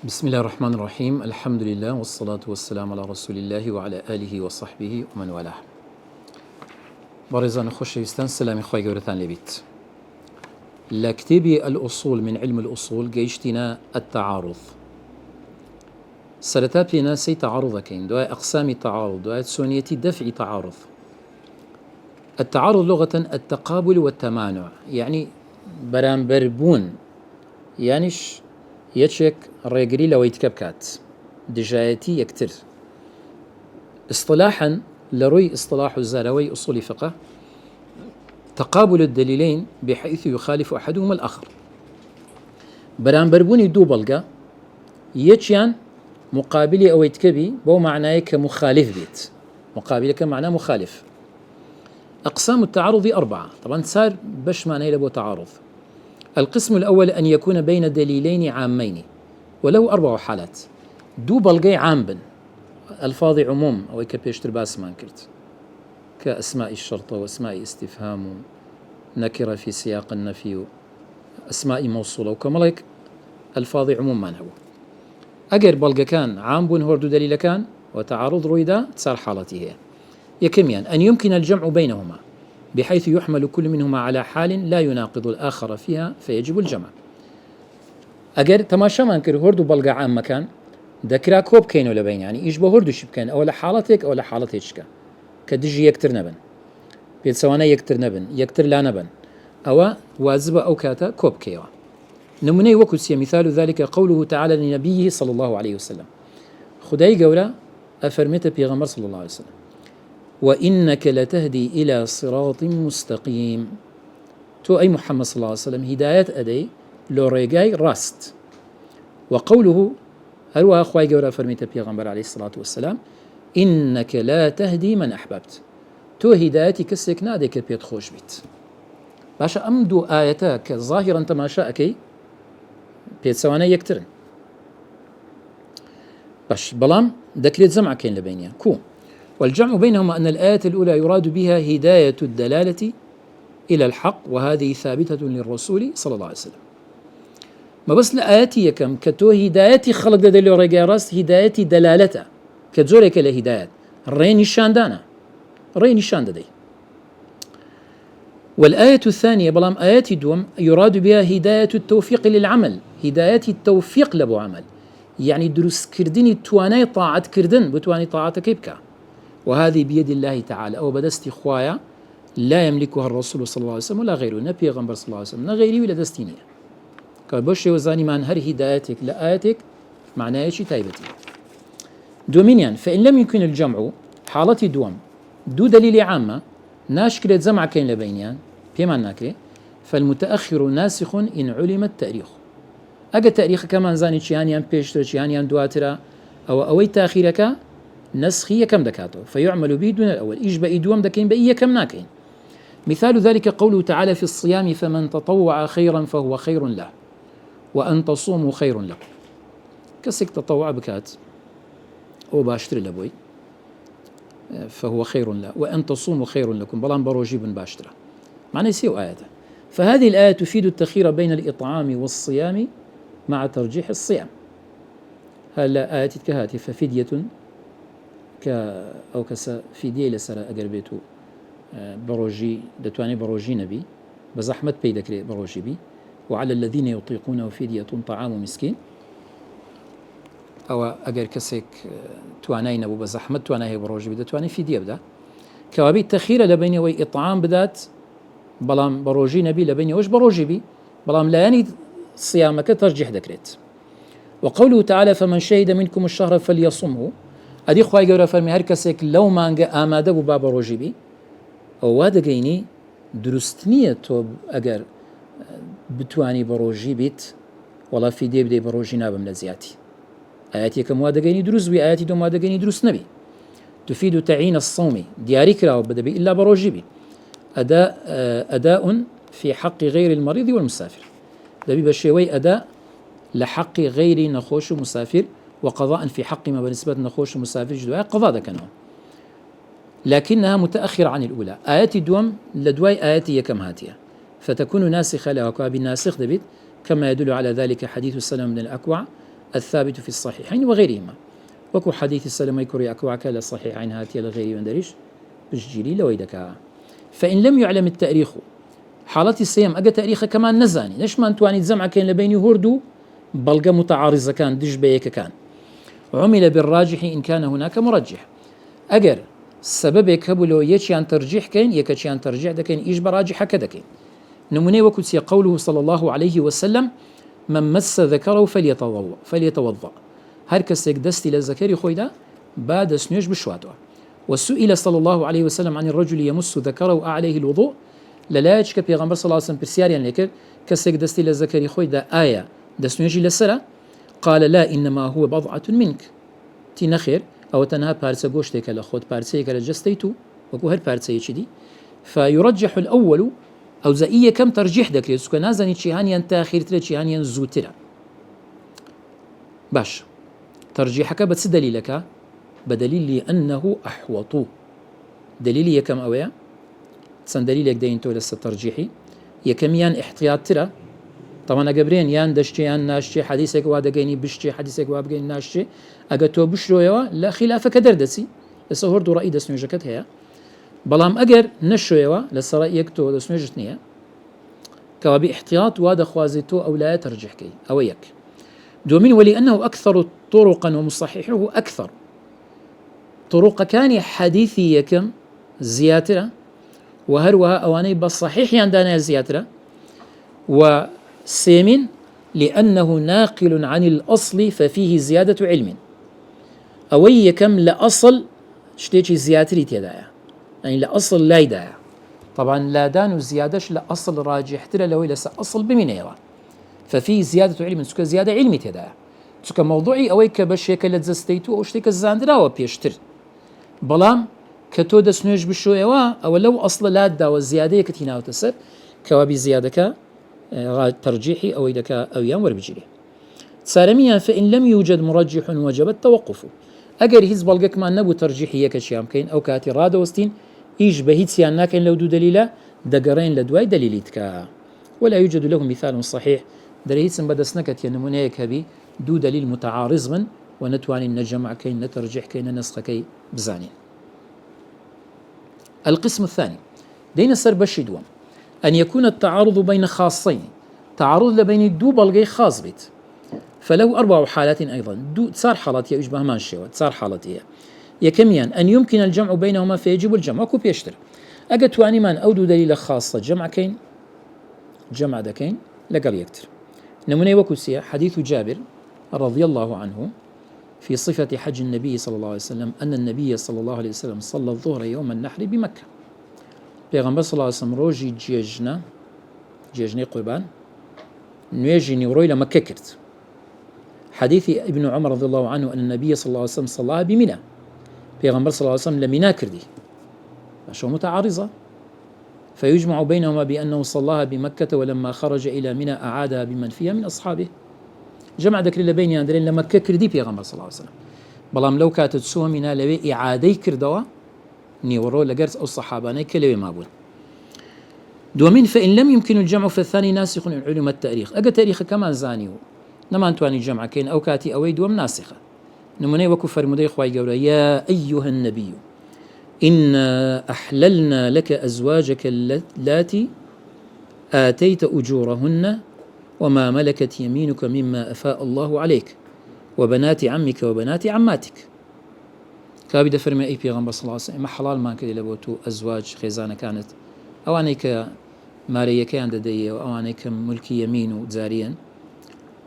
بسم الله الرحمن الرحيم. الحمد لله والصلاة والسلام على رسول الله وعلى آله وصحبه ومن والاه. بارزان خوشويستان سلامي خوي گەورەتان لێبێت. لە کتێبی الأصول من علم الأصول گەیشتینە التعارض. سەرەتا پێناسەی تعارضەکەین، دوای ئەقسامی تعارض، دوای چۆنیەتی دەفعی تعارض. التعارض لغة التقابل والتمانع، يعني بەرامبەربوون، یانیش یەکێک ڕێگری لەوەی تکە بکات، دژایەتی یەکتر. اصطلاحا لروي اصطلاح الزاروي أصول فقه تقابل الدليلين بحيث يخالف أحدهما الآخر. بەرامبەربوونی دوو بەڵگە یەکیان مقابلی ئەوەی تکەبی بۆ معنای کە مخالف بێت، مقابلەکە معنى مخالف. أقسام التعارض أربعة، طبعا صار باش معناه لبو تعارض. القسم الأول أن يكون بين دليلين عامين وله 4 حالات. دو بەڵگەی عام بن، ألفاظ عموم أو كبيشتر باسمان كرت كأسماء الشرطة وأسماء استفهام نكرة في سياق النفي وأسماء موصولة وكملك ألفاظ عموم من هو. أجر بلغ كان عام بون هردو دليل كان وتعارض رويدا تصار حالته هي. يكميان أن يمكن الجمع بينهما بحيث يحمل كل منهما على حال لا يناقض الآخر فيها فيجب الجمع. أجر تماشا ما نكر هردو بلغ عام مكان دكرا كوب كينو لبين، يعني إيش بهردو شبكان أو لحالتك أو لحالتك شكا كدجي يكتر نبن بيت سوانا يكتر نبن يكتر لا نبن أو واجب أو كاتا كوب كيوا. نمني وكسي مثال ذلك قوله تعالى لنبيه صلى الله عليه وسلم، خداي قولا أفرمت بيغمر صلى الله عليه وسلم وإنك لتهدي إلى صراط مستقيم. تو أي محمد صلى الله عليه وسلم هداية أدي لو ريقاي راست. وقوله هل أخوي جورا فرميت بيغمبر عليه الصلاة والسلام إنك لا تهدي من أحببت. تو هدايتي كسك نادك بيت خوش بيت. باشا أمدو آياتك ظاهرا تماشاكي بيت سوانا يكترن. باش بلام دكريت زمع كين لبينيا كو. والجمع بينهما أن الآية الأولى يراد بها هداية الدلالة إلى الحق، وهذه ثابتة للرسول صلى الله عليه وسلم. ما بس لآياتي كم كتو هدايتي خلق دليل ورقا راست هدايتي دلالته كتزورك لهدايات رين شاندانا رين شاند دي. والآية الثانية بلام آيات دوم يراد بها هداية التوفيق للعمل، هداية التوفيق لبو عمل، يعني دروس كردني تواني طاعة كردن بتواني طاعتك يبكى، وهذه بيد الله تعالى أو بدست خوايا لا يملكها الرسول صلى الله عليه وسلم ولا غيره، نبي غنبر صلى الله عليه وسلم غيري ولا دستينية كبش وزاني من هر هدايتك لآياتك معناه شيء تايبتي. دومينيان فإن لم يكن الجمع حالتي دوم دو دليل عامة ناشكلت زمع كين لبينيان بيمان ناكري، فالمتأخر ناسخ إن علم التاريخ. أجا تاريخ كمان زاني شيانيان بيشتر شيانيان دواترا أو أوي تأخيرك نسخية كم دكاتو فيعمل به دون الأول، إيش بقي دوم دكين بقية كم ناكين. مثال ذلك قوله تعالى في الصيام فمن تطوع خيرا فهو خير له وأن تصوموا خير لكم. كسك تطوع بكات أو باشتري لبوي فهو خير له وأن تصوموا خير لكم بلان بروجي بن باشترة معنى يسيو آياته. فهذه الآية تفيد التخير بين الإطعام والصيام مع ترجيح الصيام. هلا آية كهاتي ففدية أو فدية لسرى أقربيتو بروجي دتواني بروجي نبي بزحمة بيدكري بروجي بي، وعلى الذين يطيقونه فدية طعام مسكين. أو أجر كسك توانين أبو بزحمة توانيه بروجي بده تواني فدية بدا كوابي تخيرة لبيني وإطعام بدات بلام بروجي نبي لبيني وش بروجي بي بلام لا يعني صيامك ترجح ذكرت. وقوله تعالى فمن شهد منكم الشهر فليصمه، أدي خواي جورا فرمي هر كسك لو ما آماده بباب روجي بي أو وادا جيني درستنية توب أجر بتواني بروجي بيت والله في دي بدي بروجي نابم لزياتي. آياتي كم وادا جيني دروس بي آياتي دوم وادا جيني دروس نبي تفيد تعيين الصوم دياري كراو بدا بي إلا بروجي بي أداء في حق غير المريض والمسافر، دبي بشيوي أداء لحق غير نخوش مسافر، وقضاء في حق ما بالنسبة نخوش مسافر جدواء قضاء ذكنهم، لكنها متأخرة عن الأولى. آياتي دوم لدواي آياتي كم هاتية فتكون ناسخة لها وكابي ناسخ دبيت كما يدل على ذلك حديث السلام بن الأكوع الثابت في الصحيحين وغيرهما وكو حديث السلمي كوري أكواك للصحيحين هاتي لغيري وندريش بجيري لويدكا. فإن لم يعلم التاريخ حالتي السيم أجا تاريخ كمان نزاني ليش ما أنتواني الزمع كان لبيني هوردو بلغة متعارضة كان دش بيك كان عمل بالراجح إن كان هناك مرجح أجر سببك هبلو يشيان ترجيح كين يكشيان ترجيح دكين إيش براجح كدكين نموني وكتسي قوله صلى الله عليه وسلم من مس ذكره فليتوضأ هركس دستي للذكر خويدا بعد سنيش بشواتو. وسئل صلى الله عليه وسلم عن الرجل يمس ذكره عليه الوضوء للاج كبيغمبر صلى الله عليه وسلم برسياريان لك كسك دستي للذكر خويدا آية دسنيجي للسرة قال لا إنما هو بضعة منك تنخير أو تنها بارسة قوشتك لأخوت بارسة كالجستيتو وكو هر بارسة يشدي فيرجح الأول أو زائية كم ترجيح دكري سكو نازني تشيهانيان تاخير تلا تشيهانيان زوترا باش ترجيحك بس دليلك بدليل لأنه أحوط دليلي يكم أويا تسن دليلك دينتو لسه ترجيحي يكم يان احتياط ترى طبعا قبرين يان دشتي يان ناشتي حديثك وادقيني بشتي حديثك وابقيني ناشتي أقتو بشرويوا لا خلاف كدردسي لسه هردو رأي دسنوجكت هي بلام أجر نشويوا لسه رأيك تو دسنوجتنيا كوابي احتياط واد خوازيتو أو لا ترجح كي أويك دومين ولأنه أكثر طرقا ومصححه أكثر طرق كان حديثي يكم زياترة وهروها أواني بالصحيح يندانا زياترة وسيمين لأنه ناقل عن الأصل ففيه زيادة علم أوي كم لأصل شتيجي زياتري تيدايا يعني لأصل لا يدايا طبعا لا دانو زيادش لأصل راجح ترى لو لسا أصل بمنيرة ففي زيادة علم سكا زيادة علمي تيدايا سكا موضوعي أوي كبشيك لتزستيتو أو شتيك الزاندرا وبيشتر بلام كتو دسنوش بشويوا أو لو أصل لا دا والزيادة كتينا وتسر كوابي زيادة ترجيحي أو إذا أويام وربجري سارميا فإن لم يوجد مرجح وجب التوقف أجر هيز بلغك ما نبو ترجيحي كشيام كين أو كاتي راد وستين إيش بهيت سيان كين لو دو دليلا دقرين لدواي دليليتك ولا يوجد له مثال صحيح دريت بدسنكت ينمونيك هبي دو دليل متعارض من ونتواني نجمع كين نترجح كين نسخ كي بزانين. القسم الثاني دين السر بشي دوام أن يكون التعارض بين خاصين تعارض لبين دو بلغي خاص بيت فله 4 حالات أيضا صار حالات يشبه ما الشيوة صار حالات هي يكميان أن يمكن الجمع بينهما فيجب الجمع وكو بيشتر أجتواني من أودو دليل خاصة جمع كين جمع دكين لقل يكتر نموني وكسيا حديث جابر رضي الله عنه في صفة حج النبي صلى الله عليه وسلم أن النبي صلى الله عليه وسلم صلى الظهر يوم النحر بمكة پیغمبر صلى الله عليه وسلم روجي جيجني قربان نويجي نوروي لمكة كرت حديث ابن عمر رضي الله عنه أن النبي صلى الله عليه وسلم صلى بمنى پیغمبر صلى الله عليه وسلم لمنى كردي فشو متعارضة فيجمع بينهما بأنه صلاها بمكة ولما خرج إلى منى أعادها بمن فيها من أصحابه جمع ذكر لبين ياندرين لمكة كردي پیغمبر صلى الله عليه وسلم بلام لو كانت تسوى منى لوي إعادي كردوا نيورو لقرس أو الصحابة كلوي مابون دومين فإن لم يمكن الجمع فالثاني ناسخ علم التاريخ أجا تاريخ كمان زانيو نما أنتواني جمع كين أو كاتي أوي دوم ناسخة نموني وكفر مدي خواي قولا يا أيها النبي إنا أحللنا لك أزواجك اللاتي آتيت أجورهن وما ملكت يمينك مما أفاء الله عليك وبنات عمك وبنات عماتك كابي دفرمي أي بيغمبر صلى الله عليه وسلم حلال ما كدي لبوتو أزواج خيزانة كانت أوانيك ماريا كان ددية وأوانيك ملكي يمين وزاريا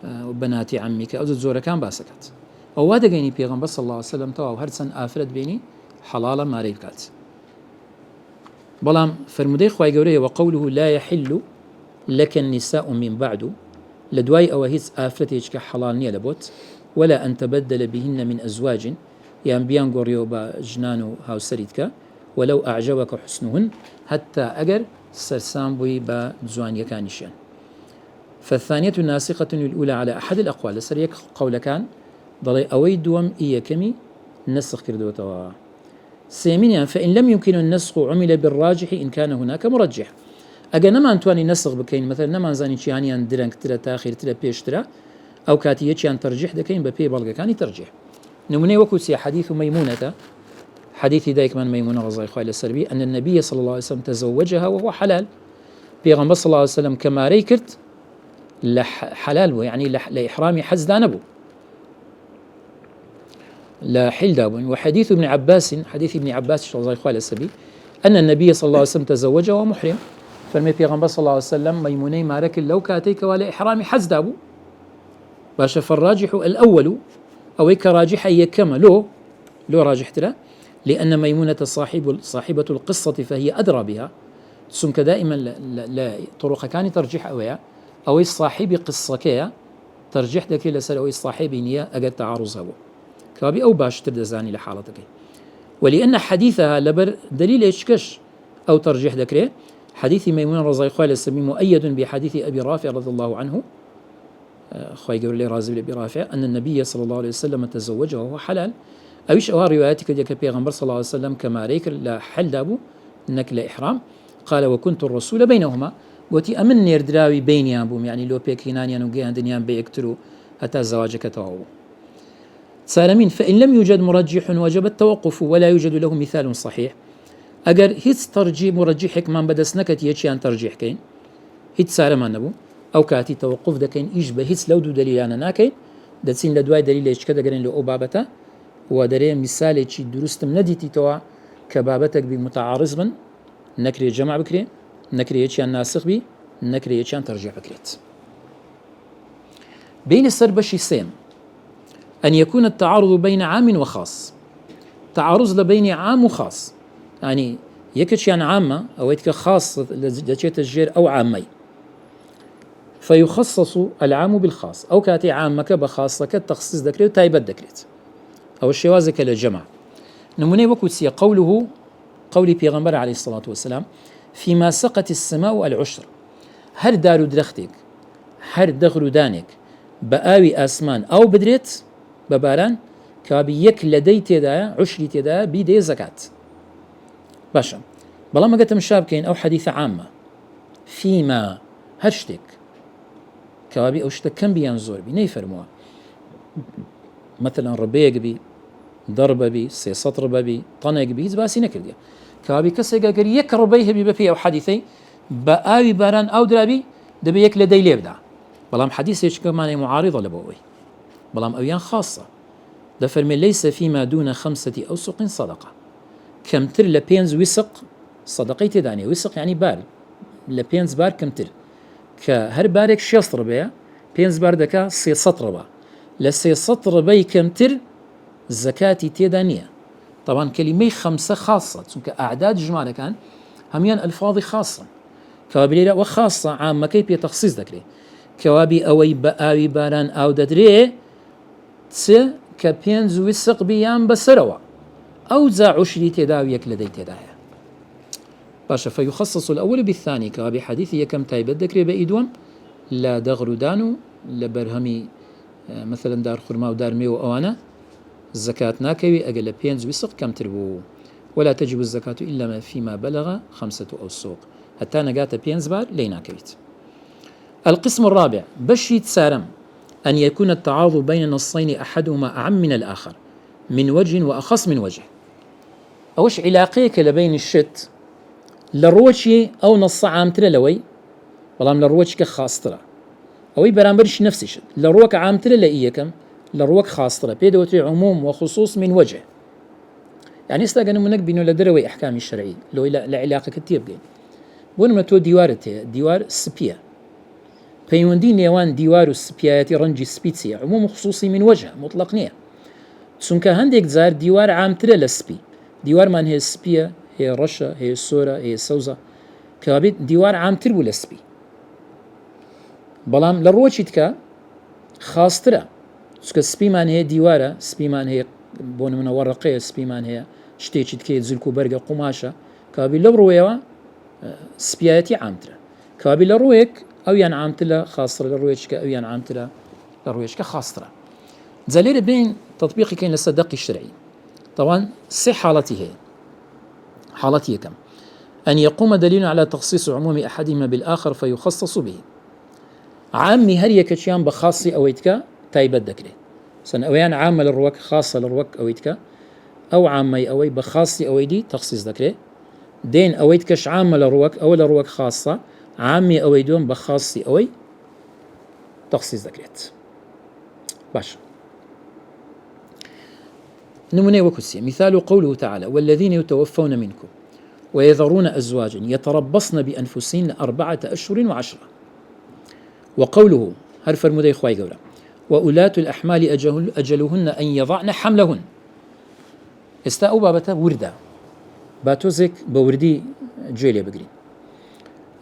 وبنات عمك أو زورة كان باسكت أو وادقيني بيغمبر صلى الله عليه وسلم تواو هرسن آفرد بيني حلالا ماري بكات بلام فرمودي خواي قوريه وقوله لا يحل لك النساء من بعد لدواي أو هيس آفرتيش كحلال نيا لبوت ولا أن تبدل بهن من أزواج يعني بيان قوريو بجنانو هاو سريدك ولو أعجبك حسنهن حتى أجر سرسام بوي بزوان يكانشان فالثانية ناسخة الأولى على أحد الأقوال لسريك قول كان ضلي أوي دوم إيكمي نسخ كردوتوا سيمين فإن لم يمكن النسخ عمل بالراجح إن كان هناك مرجح أجا نما أنتواني نسخ بكين مثلا نما زاني شياني أن درنك ترى تاخير ترى بيش ترى أو كاتيتشان ترجيح دكين ببي بلغا كاني ترجيح نموني وكوسي حديث ميمونة حديث دايك من ميمونة رضي الله عنها السربي أن النبي صلى الله عليه وسلم تزوجها وهو حلال بيغمبر صلى الله عليه وسلم كما ريكرت حلال يعني لإحرامي حز دانبو لا حل دابون. وحديث ابن عباس حديث ابن عباس رضي الله عنه السبي أن النبي صلى الله عليه وسلم تزوجه وهو محرم فرمي بيغمبر صلى الله عليه وسلم ميموني ما ركل لو كاتيك ولا إحرامي حز دابو باش فالراجح الأول أو كراجح أي كما لو راجحت له لأن ميمونة صاحبة القصة فهي أدرى بها سمك دائما لا طرق كان ترجح أو صاحب قصة كيا ترجح دك لسر أو صاحب نية أجد تعارضها كابي أو باش تردزاني لحالتك ولأن حديثها لبر دليل إشكش أو ترجح ذكره حديث ميمونة رضي الله عنها السمي مؤيد بحديث أبي رافع رضي الله عنه خوي قول لي رازي أبي رافع أن النبي صلى الله عليه وسلم تزوجه وهو حلال أويش أوها رواياتك ديك بيغمبر صلى الله عليه وسلم كما ريك لا حل دابو إنك لا إحرام قال وكنت الرسول بينهما قلتي أمن نيردراوي بيني أبوم يعني لو بيكينان ينوغي دنيان بيكترو حتى زواجك توهو سالمين فإن لم يوجد مرجح وجب التوقف ولا يوجد له مثال صحيح أجر هيت ترجيح مرجحك من بدسنكت يجي ترجيح كين هيت سالمان نبو أو كاتي توقف دكين إجبه هيت لو دو دليلانا ناكين دتسين لدواي دليل إيش كده قرين لو بابته ودري مثال شيء درست من نديتي توا كبابتك بمتعارض من نكري جمع بكري نكري يجي ناسخ بي نكري يجي ترجيح بكريت بين السربشي سيم أن يكون التعارض بين عام وخاص تعارض بين عام وخاص يعني يكتش يعني عامة أو يتك خاص لجيت الجير أو عامي فيخصص العام بالخاص أو كاتي عامك بخاصة كالتخصيص ذكري وتايبت ذكريت أو الشوازك للجمع نموني وكوتسي قولي بيغمبر عليه الصلاة والسلام فيما سقت السماء العشر هر دارو درختك هر دغرو دانك بآوي آسمان أو بدريت بباران كابي يك لدي تدا عشري تدا بيدي زكاة باشا بلا ما قلت مشابكين أو حديث عامة فيما هرشتك كابي أوشتك كم بينزور بي نيفرموا مثلا ربيك بي ضرب بي سي سطر بي طنق بي زباسي نكر دي كابي كسي قاقر يك ربيه بي بفي أو حديثي بآوي باران أو درابي دبي يك لدي ليبدا بلام حديث يشك معنى معارضة لبوي بلام أويان خاصة دفرمي ليس فيما دون 5 أوسق صدقة كمتر لبينز وسق صدقي تداني وسق يعني بار لبينز بار كمتر كهر بارك شيصر بيا بينز بار دكا سي سطر با لسي سطر بي كمتر زكاتي تدانية طبعا كلمة 5 خاصة چونك أعداد جمالة كان هميان ألفاظ خاصة كوابي وخاصة عامة كيف يتخصيص ذكري كوابي أوي بآوي باران أو ددري كبينز وسق بيان بسروا أو زا عشري تداويك لدي تدايا باشا فيخصص الأول بالثاني كوابي حديثي كم تايبت ذكري بإيدوم لا دغرو دانو لبرهمي مثلا دار خرما ودار ميو أوانا الزكاة ناكوي أقل بينز وسق كم تربو ولا تجب الزكاة إلا ما فيما بلغ 5 أوسق حتى نقات بينز بار ليناكويت. القسم الرابع بشيت سارم أن يكون التعارض بين نصين أحدهما أعم من الآخر من وجه وأخص من وجه أوش علاقيك لبين الشت لروشي أو نص عامتر لوي والله من لروش كخاص ترى أوي برامبرش نفس الشت لروك عامتر لإيكم لروك خاص ترى بيدوتي عموم وخصوص من وجه يعني استاقنوا منك بينو لدروي أحكام الشرعي لو لعلاقة كتير بين بونما تو ديوارتي ديوار سبيا پەیوەندی نێوان دیوار و سپایەتی ڕەنگی سپیچیە عموم و خصوصی من وجه مطلق نییە چونکە هەندێک جار دیوار عامترە لە سپی دیوارمان هەیە سپیە هەیە ڕەشە هەیە سۆرە هەیە سەوزە کەوابێت دیوار عامتر بوو لە سپی بەڵام لە ڕۆکی تکە خاسترە چونکە سپیمان هەیە دیوارە سپیمان هەیە بۆ نمونە وەڕقەیە سپیمان هەیە شتێکی تکەیە جلک و بەرگە قوماشە کەوابێت لەو ڕۆیەوە سپایەتی عامترە کەوابێت لە ڕۆیەک أو ينعمتلا خاصرة للرويشك أو ينعمتلا للرويشك خاصرة زلير بين تطبيقي كين للصدق الشرعي طبعا سي حالته كم أن يقوم دليل على تخصيص عموم أحدهما بالآخر فيخصص به عامي هر یەکەچیان بە خاصی ئەوەی تکە تایبەت دەکرێت سن ئەویان عامە لە ڕوەک خاصە لە ڕوەک ئەوەی تکە ئەو عامەی ئەوەی بە خاصی ئەوەی دی تەخسیص دەکرێت دێن ئەوەی تکەش عامە لە ڕوەک ئەوە لە ڕوەک خاصە عامی ئەوەی دوم بە خاصی ئەوەی تەخسیص دەکرێت باش نمونة وكسية مثال قوله تعالى والذين يتوفون منكم ويذرون أزواجا يتربصن بأنفسهن 4 أشهر و10 وقوله هرف المدى إخوائي قولا وأولاة الأحمال أجلهن أن يضعن حملهن استاءوا بابتا وردا باتوزك بوردي جيلي بقرين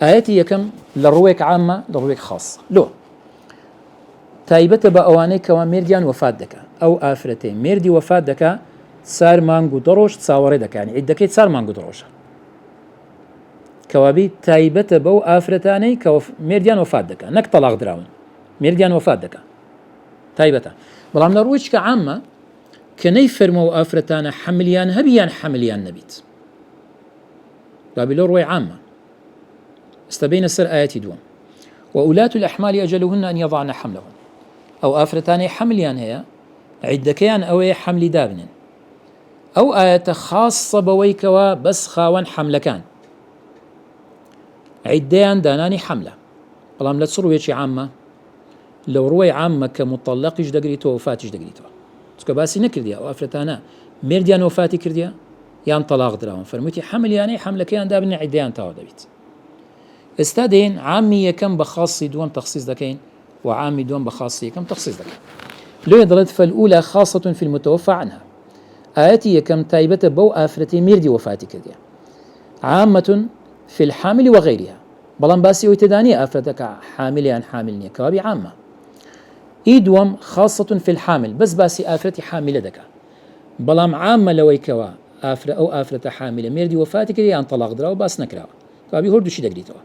آياتي يكم للرويك عامة للرويك خاصة لو تایبەتە بە ئەوانەی کەوا مێردیان وەفات دەکا ئەو ئافرەتەی مێردی وەفات دەکا 4 مانگ و 2 ڕۆژ چاوەڕێ دەکانی عیدەکەی 4 مانگ و 2 ڕۆژە کەوابی تایبەتە بەو ئافرەتانەی کە مێردیان وەفات دەکا نەک تەلاق دراون مێردیان وەفات دەکا تایبەتە بەڵام لە ڕووی چکە عامە کە نەیفەرمە و ئافرەتانە حەملیان هەبیان حەملیان نەبیت بابی لە ڕووی عامە استبینە سەر ئاەتی دووەم وأولاة الأحمال أجلهن أن يضعن حملهن أو آفرتاني حمليان هي عدكيان أو حمل دابن أو آية خاصة بويكوا بس خاوان حملكان عديان داناني حملة بلام لا تصروا يشي عامة لو روي عامة كمطلقش دقريتو وفاتش دقريتو تسكو باسي نكرديا أو آفرتانا مرديان وفاتي كرديا يان طلاق دراهم فرموتي حملياني حملكيان دابن عديان تاو دابيت استادين عامي يكم بخاصي دوم تخصيص دكين وعامي دوم بخاصي يكم تخصيص دكين لو يدلت فالأولى خاصة في المتوفى عنها آياتي يكم تايبة بو آفرتي ميردي وفاتي كرديا عامة في الحامل وغيرها بلان باسي ويتداني آفرتك حامليان حاملني كوابي عامة إيدوم خاصة في الحامل بس باسي آفرتي حاملة دكا بلام عامة لوي كوا آفرة أو آفرة حاملة ميردي وفاتي كرديا عن طلاق دراو باس نكراو كوابي هردو شي دقريتوا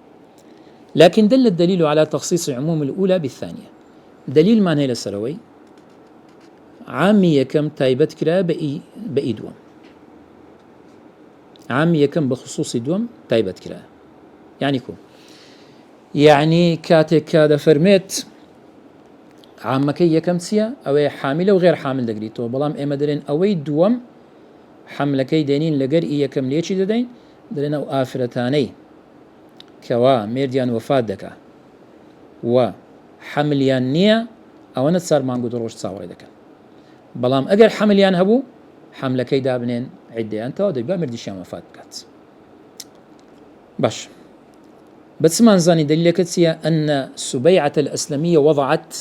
لكن دل الدليل على تخصيص عموم الأولى بالثانية دليل ما نيل السروي عامي يكم تايبت كرا بأي دوم عامي يكم بخصوص دوم تايبت كرا يعني كو يعني كاتك كاد فرميت عامكي يكم تسيا أو حاملة وغير حامل دقريتو بلام إما دلين أوي دوم حملكي دينين لقر يكم ليشي ددين دلين أو آفرتاني كوا ميرديان وفات دكا وحمليان نية أو نتصار مانقو دروش تصاوري دكا بلام أجر حمليان هبو حملكي دابنين عديان تاو ديبا مرديشان وفات بكات باش بس ما نزاني دليلك تسيا أن سبيعة الأسلمية وضعت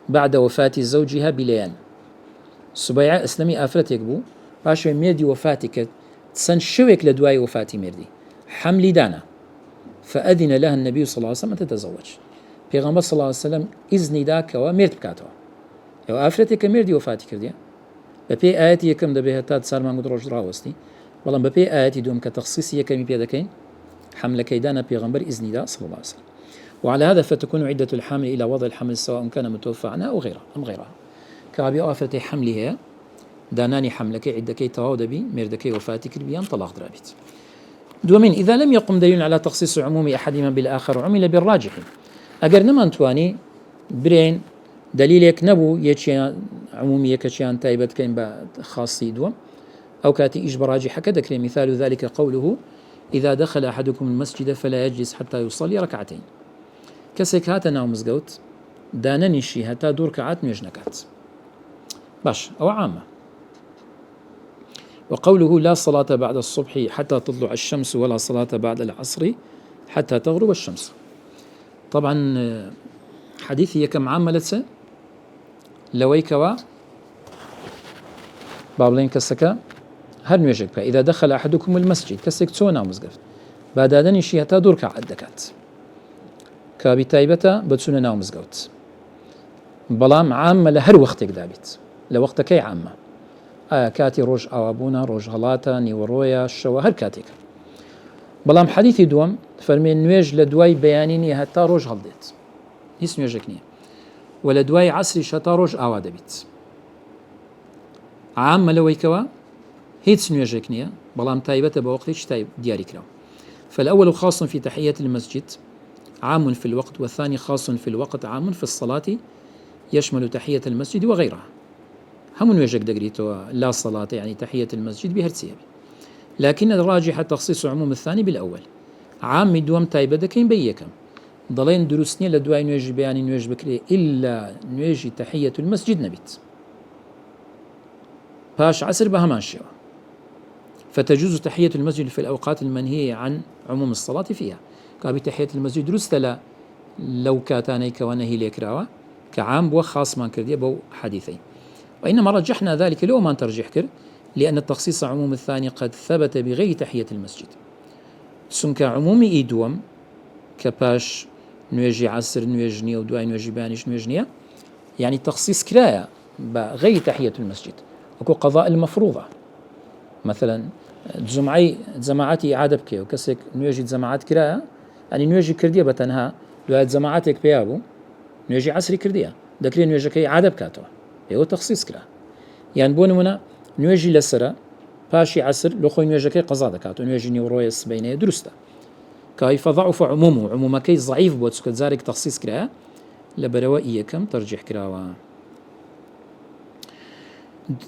بعد وفاة زوجها بليان سبيعة أسلمية آفرتك بو باشوي ميردي وفاتك تسن شوك لدواي وفاتي ميردي حملي دانا فأذن لها النبي صلى الله عليه وسلم أن تتزوج پیغمبر صلى الله عليه وسلم إذن داك ومرد بكاتوا او آفرتك مردي وفاتي كرديا بپی آياتي يكم دبه تاد سار مانگو دروش دراوستي بلان بپی آياتي دوم كتخصيص يكمي بيدكين حمل كيدانا پیغمبر إذن دا صلى الله عليه وسلم وعلى هذا فتكون عدة الحامل إلى وضع الحمل سواء كان متوفى عنها أو غيرها أم غيرها كابي آفرتي حملها داناني حملك عدكي تواود بي مردكي وفاتي كربيان طلاق درابيت دومين إذا لم يقم دليل على تخصيص عموم أحدهما بالآخر عمل بالراجح أجر نما أنتواني برين دليلك نبو يشيان عمومية كشيان تايبت كين خاصي دوم أو كاتي إجبر راجح كذا مثال ذلك قوله إذا دخل أحدكم المسجد فلا يجلس حتى يصلي ركعتين كسك هاتا ناو مزقوت دانني شي هتا دور كعات نجنكات باش أو عامة وقوله لا صلاة بعد الصبح حتى تطلع الشمس ولا صلاة بعد العصر حتى تغرب الشمس طبعا حديثي كم عاملت لويكوا بابلين كسكا هل نيجك إذا دخل أحدكم المسجد كسك تسونا مزقف بعد هذا نشي هتا دور كعدكات كابي تايبتا بتسونا ناو مزقوت بلام عامة لهر وقتك دابت لوقتك عامة كاتي روج أوابونا روج غلاتا نيورويا الشوا هر كاتيك بلام حديثي دوم فرمي نويج لدواي بيانيني هتا روج غلدت هيس نويجك نيه ولا دواي عصري شتا روج أوادا بيت عامة لويكوا هيتس نويجك نيه بلام تايبتا بوقتش تايب دياري كلاو فالأول خاص في تحية المسجد عام في الوقت، والثاني خاص في الوقت عام في الصلاة يشمل تحية المسجد وغيرها. هم نوجك دقريتو لا صلاة يعني تحية المسجد بهرسية، لكن الراجح تخصيص عموم الثاني بالأول. عام دوام تايبة دكين بيكم ضلين دروسني لدواء نوجي بياني نوجي بكري إلا نوجي تحية المسجد نبيت باش عسر بهمان شوا، فتجوز تحية المسجد في الأوقات المنهية عن عموم الصلاة فيها. كابي تحية المسجد درست لا لو كاتاني كونهي ليكراوا كعام بو خاص ما كردية بو حديثين، وإنما رجحنا ذلك لو ما ترجح كر لأن التخصيص عموم الثاني قد ثبت بغير تحية المسجد. سنك عمومي إيدوم كباش نوجي عسر نوجني ودواي نوجي بانيش نوجنية، يعني التخصيص كراية بغير تحية المسجد، وكو قضاء المفروضة مثلا جماعاتي إعادة بكي وكسك نوجي جماعات كراية، يعني نوجي كردية بتنها دواي جماعاتك بيابو نوجي عسري كردية دكري نوجي كي إعادة بكاتوا هو تخصيص كرا، يعني بون منا نوجي لسرة باشي عسر لو خوي نوجي كي قضاء دكاتوا نوجي نيورويس بينه درسته كيف ضعف عمومه كي ضعيف بوتسك زارك تخصيص كرا لبروائية كم ترجح كراوا.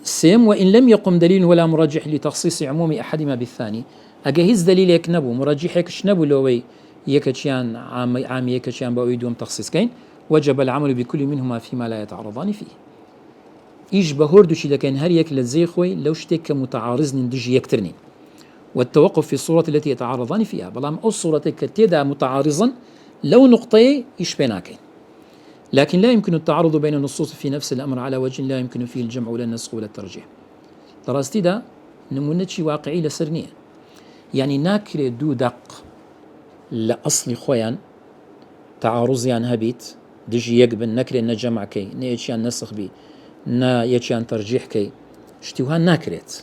سيم وإن لم يقم دليل ولا مرجح لتخصيص عموم أحدهما بالثاني، أجهز دليل يكنبو مرجح يكشنبو لوي يكشيان عام يكشيان بويدوم تخصيص كين وجب العمل بكل منهما فيما لا يتعارضان فيه. إيش بهوردوشي لكن هر يك لزيخوي لو شتك متعارض ندجي يكترني، والتوقف في الصورة التي يتعارضان فيها بلام أو صورة كتيدا متعارضا لو نقطة إيش بيناكين، لكن لا يمكن التعارض بين النصوص في نفس الأمر على وجه لا يمكن فيه الجمع ولا النسخ ولا الترجيح. دراستي دا نمونتشي واقعي لسرنية، يعني ناكري دو دق لأصل خويان تعارضيان هبيت دجي يقبل نكري نجمع كي نيتشيان نسخ بي نا يتشيان ترجيح كي اشتوها ناكريت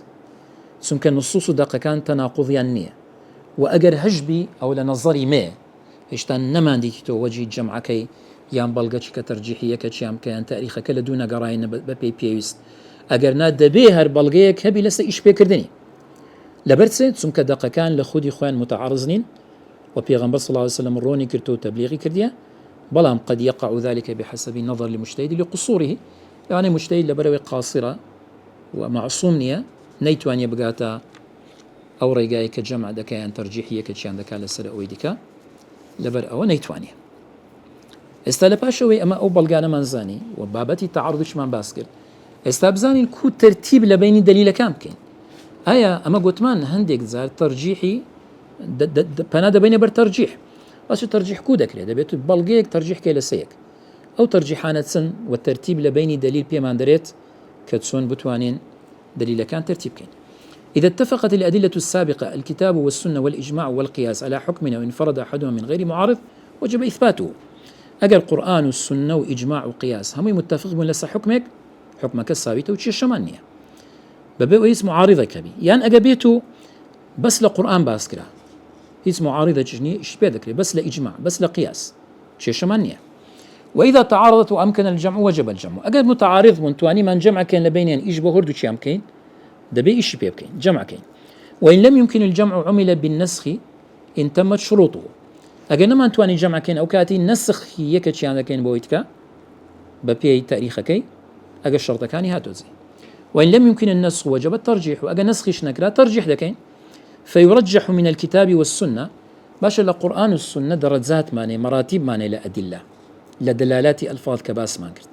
سمك النصوص دقة كان تناقضيان نية، وأجر هجبي أو لنظري ما اشتان نمان ديتو وجه الجمع كي يان بلغتش كترجيحية كتشيام كيان تاريخك لدونا قراين ببي بيوست أجر ناد بيهر بلغيك هبي لسا إيش بيكردني لبرتسي سمك دقة كان لخودي خوان متعارضين وبيغمبر صلى الله عليه وسلم روني كرتو تبليغي كرديا، بلام قد يقع ذلك بحسب النظر لمجتهد لقصوره، يعني مجتهد لبروي قاصرة ومعصومنية نيتوان يبقاتا أو ريقاي كجمع دكايان ترجيحية كتشيان دكا لسر أويدكا لبر أو نيتوانية استلباشوي أما أو بلغانا منزاني وبابتي تعارضش من باسكر استابزاني كو ترتيب لبين دليل كامكين آية أما قوتمان هنديك زار ترجيحي بنادا بين بر ترجيح بس ترجيح كودك ليه دبيت بلغيك ترجيح كي لسيك أو ترجيحانات سن والترتيب لبين دليل بيمان دريت كتسون بتوانين دليل كان ترتيب كين. إذا اتفقت الأدلة السابقة الكتاب والسنة والإجماع والقياس على حكمنا وانفرد أحدهما من غير معارض وجب إثباته. أجل القرآن والسنة وإجماع وقياس هم متفق من لسا حكمك الثابت وتشي الشمانية ببقى اسم معارضة كبي يعني أجابيته بس لقرآن باسكرا اسم معارضة جني إشبه ذكري بس لإجماع بس لقياس تشي الشمانية. وإذا تعارضت وأمكن الجمع وجب الجمع. أجل متعارض منتواني من جمع كين لبينين إجبه هردو تشي أمكين دبي إشبه بكين جمع كين، وإن لم يمكن الجمع عمل بالنسخ إن تمت شروطه. أجل ما أنتواني جمع كين أو كاتي نسخ يكتشي عندك كين بويتك ببيع تاريخك أجل الشرط كان هاتوزي. وإن لم يمكن النسخ وجب الترجيح، وأجل نسخش نكرا ترجيح دكين فيرجح من الكتاب والسنة باش القرآن والسنة درجات ماني مراتب ماني لأدلة لدلالات ألفاظ كباس مانكرت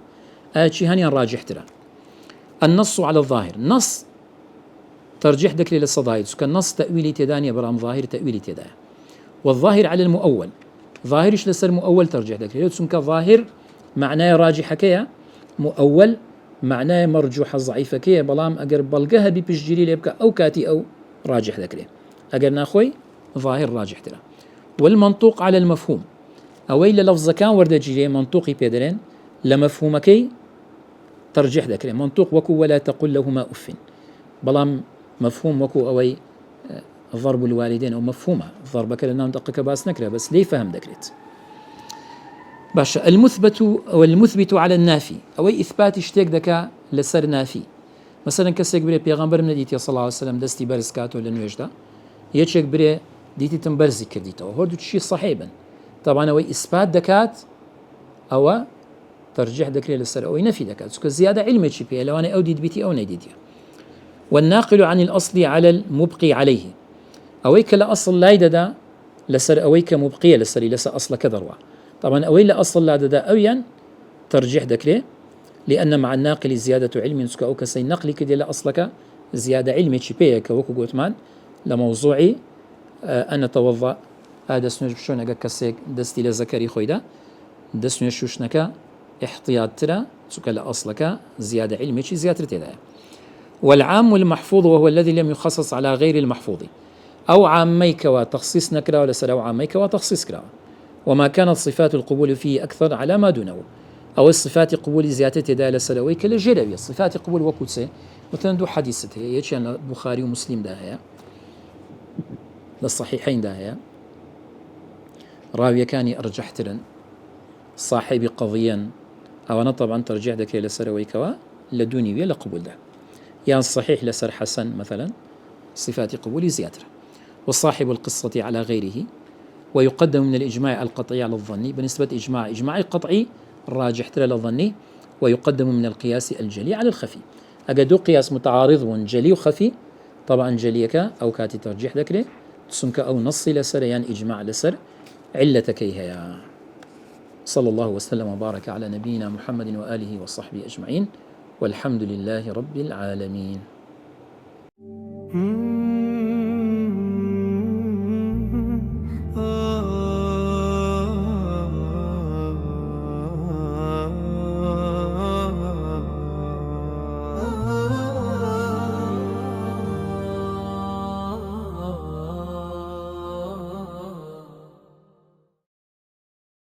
آتشي هاني الراجح ترى النص على الظاهر نص ترجيح دكري للصدايد كان نص تأويلي تداني برام ظاهر تأويلي تدايا، والظاهر على المؤول ظاهرش لسر مؤول ترجيح دكري سمك ظاهر معناه راجح كيا مؤول معناه مرجوح ضعيف كيا بلام أجر بلقها بيجري ليبقى أو كاتي أو راجح ذكري أجر ناخوي ظاهر راجح ترى. والمنطوق على المفهوم أويل لفظ كان ورد جيري منطوقي بيدرين لمفهومكي ترجح ذكري منطوق وكو ولا تقل لهما أف بلام مفهوم وكو أوي ضرب الوالدين أو مفهومه ضربك لنام دقك باس نكره بس ليه فهم ذكرت باش المثبت على النافي أوي إثبات اشتيك دكا لسر نافي مثلا كسيك بري بيغمبر من ديتي صلى الله عليه وسلم دستي برز كاتو لنويجدا يتشك بري ديتي تنبرزي كرديتو هردو تشي صحيبا طبعا أو إثبات دكات أو ترجيح دكري للسر أو نفي دكات سك زيادة علمي شي بيه لو أنا أو ديد بيتي أو نيديتي. والناقل عن الأصل على المبقي عليه أويك لا أصل لا يددا لسر أويك مبقية لسر لسا أصل كذروا. طبعا أوي لا أصل لا ددا أويا ترجيح دكري لأن مع الناقل زيادة علم سك أو كسي نقل كدي لا أصلك زيادة علمي شي بيه كوكو قوتمان لموضوعي أنا توضأ هذا سنوش بشون كسيك دستي لزكري خويدا دسنوش شوشنكا احتياط ترى سك لا أصلك زيادة علمي شي زيادة تدا. والعام المحفوظ وهو الذي لم يخصص على غير المحفوظ أو عاميك وتخصيص نكرة ولسر أو عاميك وتخصيص كرة. وما كانت صفات القبول فيه أكثر على ما دونه أو الصفات قبول زيادة تدا لسرويك لجربي الصفات قبول وكوتسي مثلا دو حديثة هي يتشان البخاري ومسلم ده هي للصحيحين ده هي راوية كان أرجح ترن صاحب قضيا أو أنا طبعا ترجح ذاك لسرويك لدوني ولا قبول ده يعني الصحيح لسر حسن مثلا صفات قبول زيادة. وصاحب القصة على غيره ويقدم من الإجماع القطعي على الظني بالنسبة إجماع قطعي راجح ترى للظني ويقدم من القياس الجلي على الخفي. أجدو قياس متعارض جلي وخفي طبعا جليك أو كاتي ترجيح ذكره تسنك أو نص لسر يعني إجماع لسر علتك هي. صلى الله وسلم وبارك على نبينا محمد وآله وصحبه أجمعين والحمد لله رب العالمين.